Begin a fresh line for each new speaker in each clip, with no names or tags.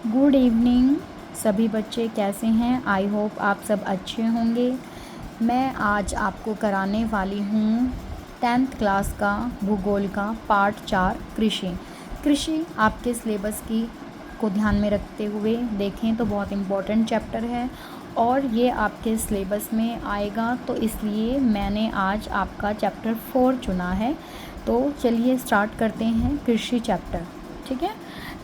Good evening सभी बच्चे कैसे हैं। आई होप आप सब अच्छे होंगे। मैं आज आपको कराने वाली हूँ 10th क्लास का भूगोल का पार्ट 4 कृषि आपके सिलेबस की को ध्यान में रखते हुए देखें तो बहुत इम्पोर्टेंट चैप्टर है और ये आपके सिलेबस में आएगा, तो इसलिए मैंने आज आपका चैप्टर 4 चुना है। तो चलिए स्टार्ट करते हैं कृषि चैप्टर। ठीक है,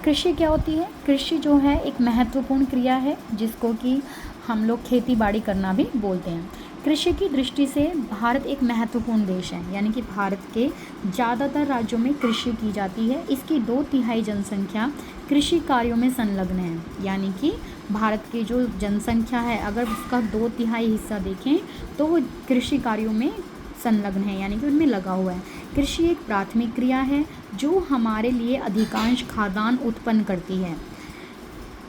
कृषि क्या होती है? कृषि जो है एक महत्वपूर्ण क्रिया है जिसको कि हम लोग खेती बाड़ी करना भी बोलते हैं। कृषि की दृष्टि से भारत एक महत्वपूर्ण देश है, यानी कि भारत के ज़्यादातर राज्यों में कृषि की जाती है। इसकी 2/3 जनसंख्या कृषि कार्यों में संलग्न है, यानी कि भारत की जो जनसंख्या है अगर उसका 2/3 हिस्सा देखें तो वो कृषि कार्यों में संलग्न है, यानी कि उनमें लगा हुआ है। कृषि एक प्राथमिक क्रिया है जो हमारे लिए अधिकांश खाद्यान्न उत्पन्न करती है।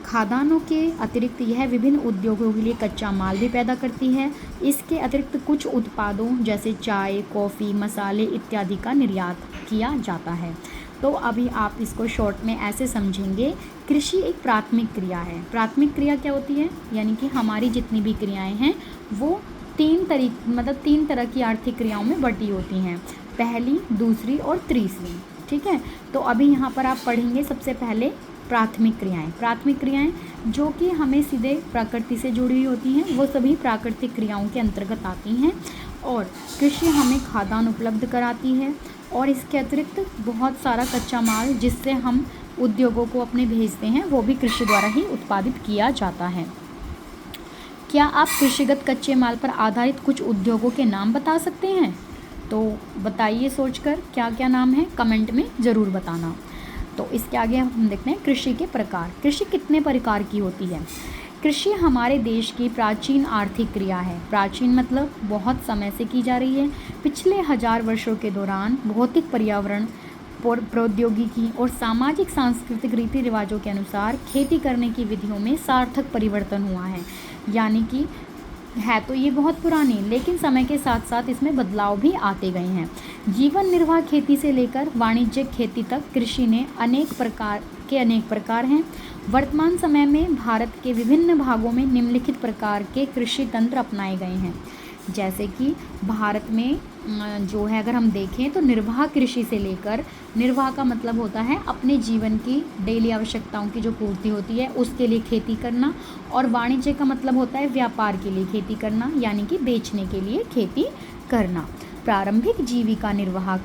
खाद्यान्नों के अतिरिक्त यह विभिन्न उद्योगों के लिए कच्चा माल भी पैदा करती है। इसके अतिरिक्त कुछ उत्पादों जैसे चाय, कॉफ़ी, मसाले इत्यादि का निर्यात किया जाता है। तो अभी आप इसको शॉर्ट में ऐसे समझेंगे, कृषि एक प्राथमिक क्रिया है। प्राथमिक क्रिया क्या होती है? यानी कि हमारी जितनी भी क्रियाएं हैं वो तीन तरह की आर्थिक क्रियाओं में बटी होती हैं, पहली, दूसरी और तीसरी। ठीक है, तो अभी यहाँ पर आप पढ़ेंगे सबसे पहले प्राथमिक क्रियाएं जो कि हमें सीधे प्रकृति से जुड़ी हुई होती हैं, वो सभी प्राकृतिक क्रियाओं के अंतर्गत आती हैं। और कृषि हमें खाद्यान्न उपलब्ध कराती है और इसके अतिरिक्त बहुत सारा कच्चा माल जिससे हम उद्योगों को अपने भेजते हैं वो भी कृषि द्वारा ही उत्पादित किया जाता है। क्या आप कृषिगत कच्चे माल पर आधारित कुछ उद्योगों के नाम बता सकते हैं? तो बताइए सोचकर क्या क्या नाम है, कमेंट में ज़रूर बताना। तो इसके आगे हम देखते हैं कृषि के प्रकार। कृषि कितने प्रकार की होती है? कृषि हमारे देश की प्राचीन आर्थिक क्रिया है। प्राचीन मतलब बहुत समय से की जा रही है। पिछले 1000 वर्षों के दौरान भौतिक, पर्यावरण, प्रौद्योगिकी और सामाजिक सांस्कृतिक रीति रिवाजों के अनुसार खेती करने की विधियों में सार्थक परिवर्तन हुआ है। यानी कि है तो ये बहुत पुरानी, लेकिन समय के साथ साथ इसमें बदलाव भी आते गए हैं। जीवन निर्वाह खेती से लेकर वाणिज्यिक खेती तक कृषि ने अनेक प्रकार हैं। वर्तमान समय में भारत के विभिन्न भागों में निम्नलिखित प्रकार के कृषि तंत्र अपनाए गए हैं। जैसे कि भारत में जो है अगर हम देखें तो निर्वाह कृषि से लेकर, निर्वाह का मतलब होता है अपने जीवन की डेली आवश्यकताओं की जो पूर्ति होती है उसके लिए खेती करना, और वाणिज्य का मतलब होता है व्यापार के लिए खेती करना, यानी कि बेचने के लिए खेती करना। प्रारंभिक जीविका निर्वाह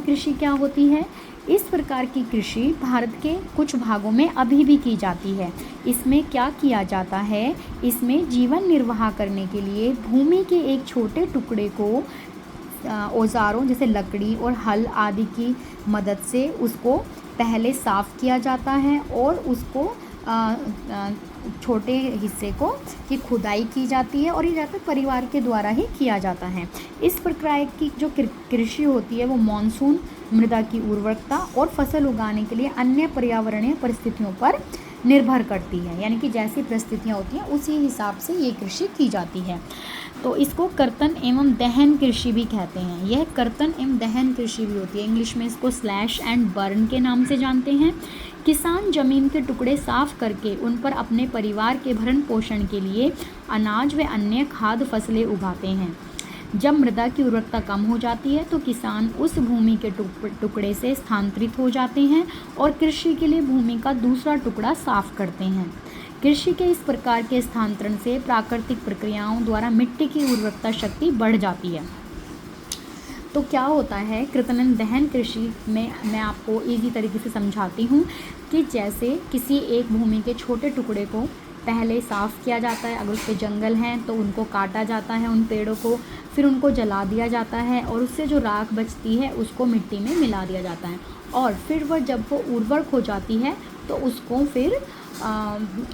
कृषि क्या होती है? इस प्रकार की कृषि भारत के कुछ भागों में अभी भी की जाती है। इसमें क्या किया जाता है? इसमें जीवन निर्वाह करने के लिए भूमि के एक छोटे टुकड़े को औजारों जैसे लकड़ी और हल आदि की मदद से उसको पहले साफ़ किया जाता है और उसको छोटे हिस्से को की खुदाई की जाती है और ये ज़्यादातर परिवार के द्वारा ही किया जाता है। इस प्रकार की जो कृषि होती है वो मॉनसून, मृदा की उर्वरकता और फसल उगाने के लिए अन्य पर्यावरणीय परिस्थितियों पर निर्भर करती है, यानी कि जैसी परिस्थितियाँ होती हैं उसी हिसाब से ये कृषि की जाती है। तो इसको कर्तन एवं दहन कृषि भी कहते हैं। यह कर्तन एवं दहन कृषि भी होती है, इंग्लिश में इसको स्लैश एंड बर्न के नाम से जानते हैं। किसान जमीन के टुकड़े साफ करके उन पर अपने परिवार के भरण पोषण के लिए अनाज व अन्य खाद्य फसलें उगाते हैं। जब मृदा की उर्वरकता कम हो जाती है तो किसान उस भूमि के टुकड़े से स्थानांतरित हो जाते हैं और कृषि के लिए भूमि का दूसरा टुकड़ा साफ करते हैं। कृषि के इस प्रकार के स्थानांतरण से प्राकृतिक प्रक्रियाओं द्वारा मिट्टी की उर्वरकता शक्ति बढ़ जाती है। तो क्या होता है कृत्रिम दहन कृषि में, मैं आपको इजी तरीके से समझाती हूँ कि जैसे किसी एक भूमि के छोटे टुकड़े को पहले साफ़ किया जाता है, अगर उस पे जंगल हैं तो उनको काटा जाता है उन पेड़ों को, फिर उनको जला दिया जाता है और उससे जो राख बचती है उसको मिट्टी में मिला दिया जाता है, और फिर वह जब वो उर्वरक हो जाती है तो उसको फिर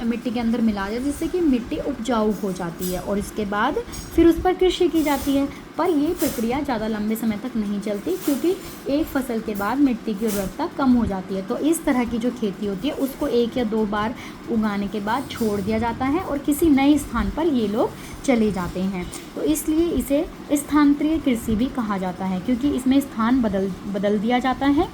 मिट्टी के अंदर मिला दिया जिससे कि मिट्टी उपजाऊ हो जाती है और इसके बाद फिर उस पर कृषि की जाती है। पर ये प्रक्रिया ज़्यादा लंबे समय तक नहीं चलती क्योंकि एक फसल के बाद मिट्टी की उर्वरकता कम हो जाती है। तो इस तरह की जो खेती होती है उसको 1 या 2 बार उगाने के बाद छोड़ दिया जाता है और किसी नए स्थान पर ये लोग चले जाते हैं। तो इसलिए इसे स्थानांतरीय कृषि भी कहा जाता है क्योंकि इसमें स्थान बदल दिया जाता है।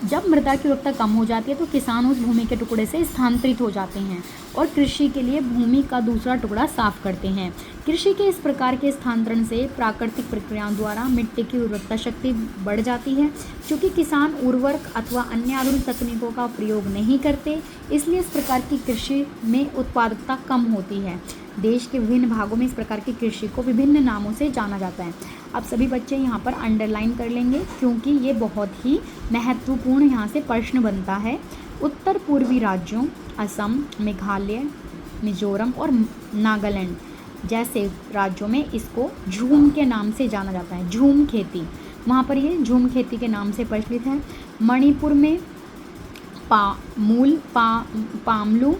जब मृदा की उर्वरकता कम हो जाती है तो किसान उस भूमि के टुकड़े से स्थानांतरित हो जाते हैं और कृषि के लिए भूमि का दूसरा टुकड़ा साफ करते हैं। कृषि के इस प्रकार के स्थानांतरण से प्राकृतिक प्रक्रियाओं द्वारा मिट्टी की उर्वरकता शक्ति बढ़ जाती है। चूँकि किसान उर्वरक अथवा अन्य आधुनिक तकनीकों का प्रयोग नहीं करते, इसलिए इस प्रकार की कृषि में उत्पादकता कम होती है। देश के विभिन्न भागों में इस प्रकार की कृषि को विभिन्न नामों से जाना जाता है। अब सभी बच्चे यहाँ पर अंडरलाइन कर लेंगे क्योंकि ये बहुत ही महत्वपूर्ण यहाँ से प्रश्न बनता है। उत्तर पूर्वी राज्यों असम, मेघालय, मिजोरम और नागालैंड जैसे राज्यों में इसको झूम के नाम से जाना जाता है। झूम खेती, वहाँ पर ये झूम खेती के नाम से प्रचलित है। मणिपुर में पामलू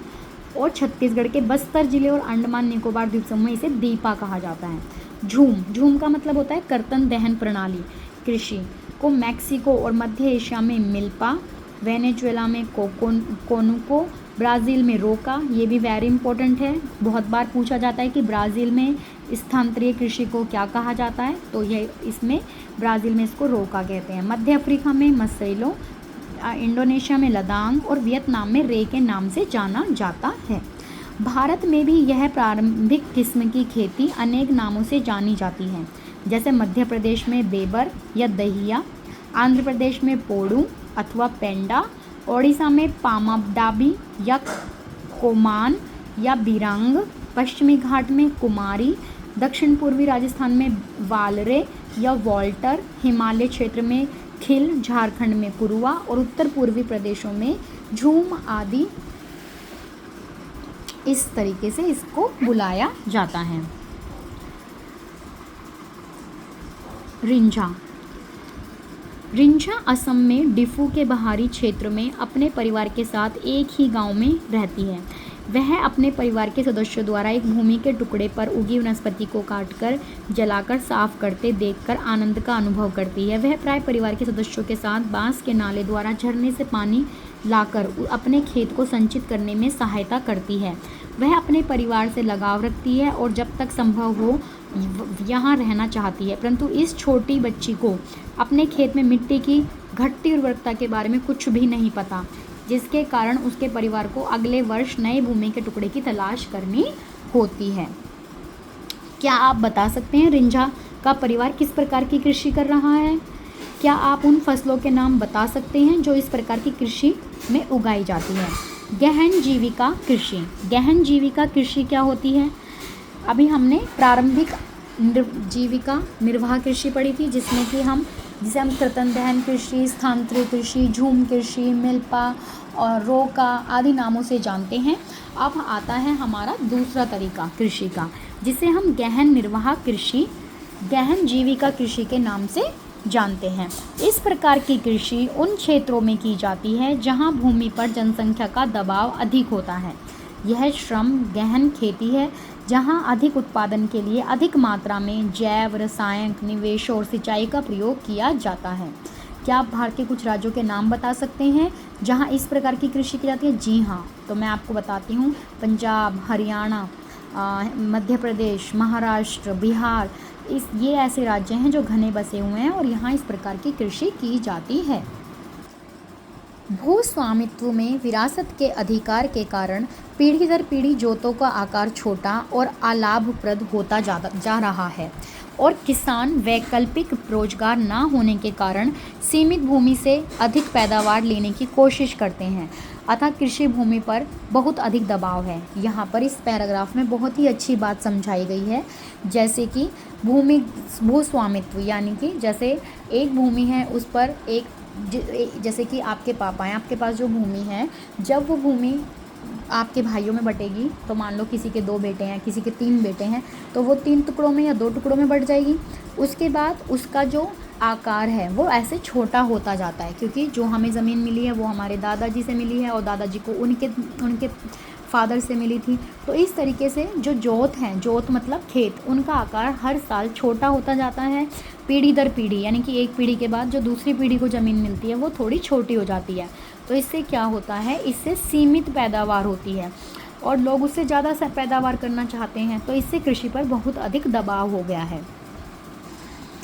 और छत्तीसगढ़ के बस्तर जिले और अंडमान निकोबार द्वीप समूह में इसे दीपा कहा जाता है। झूम का मतलब होता है कर्तन दहन प्रणाली। कृषि को मैक्सिको और मध्य एशिया में मिल्पा, वेनेजुएला में कोनुको, ब्राज़ील में रोका। ये भी वेरी इंपॉर्टेंट है, बहुत बार पूछा जाता है कि ब्राज़ील में स्थानांतरीय कृषि को क्या कहा जाता है, तो ये इसमें ब्राज़ील में इसको रोका कहते हैं। मध्य अफ्रीका में मसेलो, इंडोनेशिया में लदांग और वियतनाम में रे के नाम से जाना जाता है। भारत में भी यह प्रारंभिक किस्म की खेती अनेक नामों से जानी जाती है, जैसे मध्य प्रदेश में बेबर या दहिया, आंध्र प्रदेश में पोड़ू अथवा पेंडा, ओडिशा में पामाडाबी या कोमान या बिरंग, पश्चिमी घाट में कुमारी, दक्षिण पूर्वी राजस्थान में वालरे या वॉल्टर, हिमालय क्षेत्र में खिल, झारखंड में पुरुआ और उत्तर पूर्वी प्रदेशों में झूम आदि इस तरीके से इसको बुलाया जाता है। रिंझा असम में डिफू के बाहरी क्षेत्र में अपने परिवार के साथ एक ही गांव में रहती है। वह अपने परिवार के सदस्यों द्वारा एक भूमि के टुकड़े पर उगी वनस्पति को काटकर जलाकर साफ करते देखकर आनंद का अनुभव करती है। वह प्राय परिवार के सदस्यों के साथ बांस के नाले द्वारा झरने से पानी लाकर अपने खेत को संचित करने में सहायता करती है। वह अपने परिवार से लगाव रखती है और जब तक संभव हो यहाँ रहना चाहती है, परंतु इस छोटी बच्ची को अपने खेत में मिट्टी की घटती उर्वरकता के बारे में कुछ भी नहीं पता, जिसके कारण उसके परिवार को अगले वर्ष नए भूमि के टुकड़े की तलाश करनी होती है। क्या आप बता सकते हैं रिंझा का परिवार किस प्रकार की कृषि कर रहा है? क्या आप उन फसलों के नाम बता सकते हैं जो इस प्रकार की कृषि में उगाई जाती है? गहन जीविका कृषि। गहन जीविका कृषि क्या होती है? अभी हमने प्रारंभिक जीविका निर्वाह कृषि पढ़ी थी, जिसे हम कृतन दहन कृषि, स्थानांतरित कृषि, झूम कृषि, मिल्पा और रोका आदि नामों से जानते हैं। अब आता है हमारा दूसरा तरीका कृषि का, जिसे हम गहन निर्वाह कृषि, गहन जीविका कृषि के नाम से जानते हैं। इस प्रकार की कृषि उन क्षेत्रों में की जाती है जहां भूमि पर जनसंख्या का दबाव अधिक होता है। यह श्रम गहन खेती है जहां अधिक उत्पादन के लिए अधिक मात्रा में जैव रसायन निवेशों और सिंचाई का प्रयोग किया जाता है। क्या आप भारत के कुछ राज्यों के नाम बता सकते हैं जहां इस प्रकार की कृषि की जाती है? जी हाँ, तो मैं आपको बताती हूँ। पंजाब, हरियाणा, मध्य प्रदेश, महाराष्ट्र, बिहार, ये ऐसे राज्य हैं जो घने बसे हुए हैं और यहाँ इस प्रकार की कृषि की जाती है। भूस्वामित्व में विरासत के अधिकार के कारण पीढ़ी दर पीढ़ी जोतों का आकार छोटा और अलाभप्रद होता जा रहा है और किसान वैकल्पिक रोजगार न होने के कारण सीमित भूमि से अधिक पैदावार लेने की कोशिश करते हैं, अतः कृषि भूमि पर बहुत अधिक दबाव है। यहाँ पर इस पैराग्राफ में बहुत ही अच्छी बात समझाई गई है, जैसे कि भूस्वामित्व यानी कि जैसे एक भूमि है उस पर जैसे कि आपके पापा हैं, आपके पास जो भूमि है, जब वो भूमि आपके भाइयों में बटेगी तो मान लो किसी के 2 बेटे हैं, किसी के 3 बेटे हैं, तो वो 3 टुकड़ों में या 2 टुकड़ों में बट जाएगी। उसके बाद उसका जो आकार है वो ऐसे छोटा होता जाता है, क्योंकि जो हमें ज़मीन मिली है वो हमारे दादाजी से मिली है और दादाजी को उनके फादर से मिली थी। तो इस तरीके से जो जोत हैं, जोत मतलब खेत, उनका आकार हर साल छोटा होता जाता है पीढ़ी दर पीढ़ी, यानी कि एक पीढ़ी के बाद जो दूसरी पीढ़ी को ज़मीन मिलती है वो थोड़ी छोटी हो जाती है। तो इससे क्या होता है, इससे सीमित पैदावार होती है और लोग उससे ज़्यादा पैदावार करना चाहते हैं, तो इससे कृषि पर बहुत अधिक दबाव हो गया है।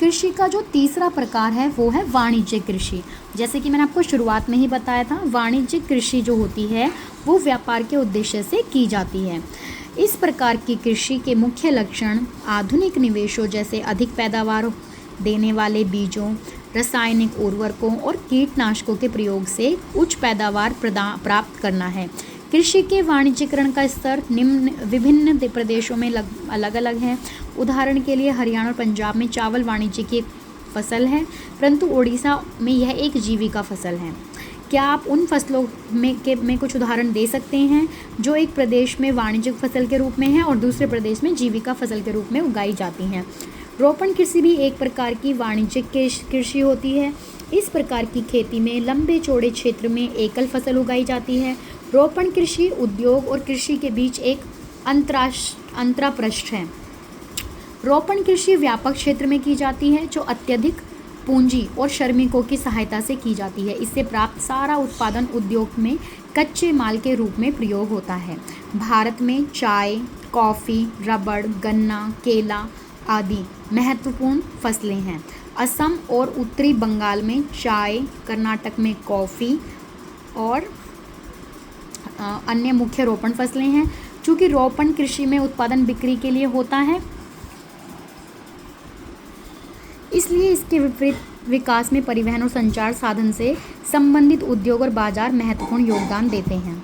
कृषि का जो तीसरा प्रकार है वो है वाणिज्यिक कृषि। जैसे कि मैंने आपको शुरुआत में ही बताया था, वाणिज्यिक कृषि जो होती है वो व्यापार के उद्देश्य से की जाती है। इस प्रकार की कृषि के मुख्य लक्षण आधुनिक निवेशों जैसे अधिक पैदावार देने वाले बीजों, रासायनिक उर्वरकों और कीटनाशकों के प्रयोग से उच्च पैदावार प्राप्त करना है। कृषि के वाणिज्यीकरण का स्तर विभिन्न प्रदेशों में अलग अलग है। उदाहरण के लिए हरियाणा और पंजाब में चावल वाणिज्य की एक फसल है, परंतु उड़ीसा में यह एक जीविका फसल है। क्या आप उन फसलों में कुछ उदाहरण दे सकते हैं जो एक प्रदेश में वाणिज्यिक फसल के रूप में है और दूसरे प्रदेश में जीविका फसल के रूप में उगाई जाती हैं? रोपण कृषि भी एक प्रकार की वाणिज्यिक कृषि होती है। इस प्रकार की खेती में लंबे चौड़े क्षेत्र में एकल फसल उगाई जाती है। रोपण कृषि उद्योग और कृषि के बीच एक अंतरापृष्ठ है। रोपण कृषि व्यापक क्षेत्र में की जाती है जो अत्यधिक पूंजी और श्रमिकों की सहायता से की जाती है। इससे प्राप्त सारा उत्पादन उद्योग में कच्चे माल के रूप में प्रयोग होता है। भारत में चाय, कॉफ़ी, रबड़, गन्ना, केला आदि महत्वपूर्ण फसलें हैं। असम और उत्तरी बंगाल में चाय, कर्नाटक में कॉफ़ी और अन्य मुख्य रोपण फसलें हैं। चूँकि रोपण कृषि में उत्पादन बिक्री के लिए होता है, इसलिए इसके विपरीत विकास में परिवहन और संचार साधन से संबंधित उद्योग और बाजार महत्वपूर्ण योगदान देते हैं।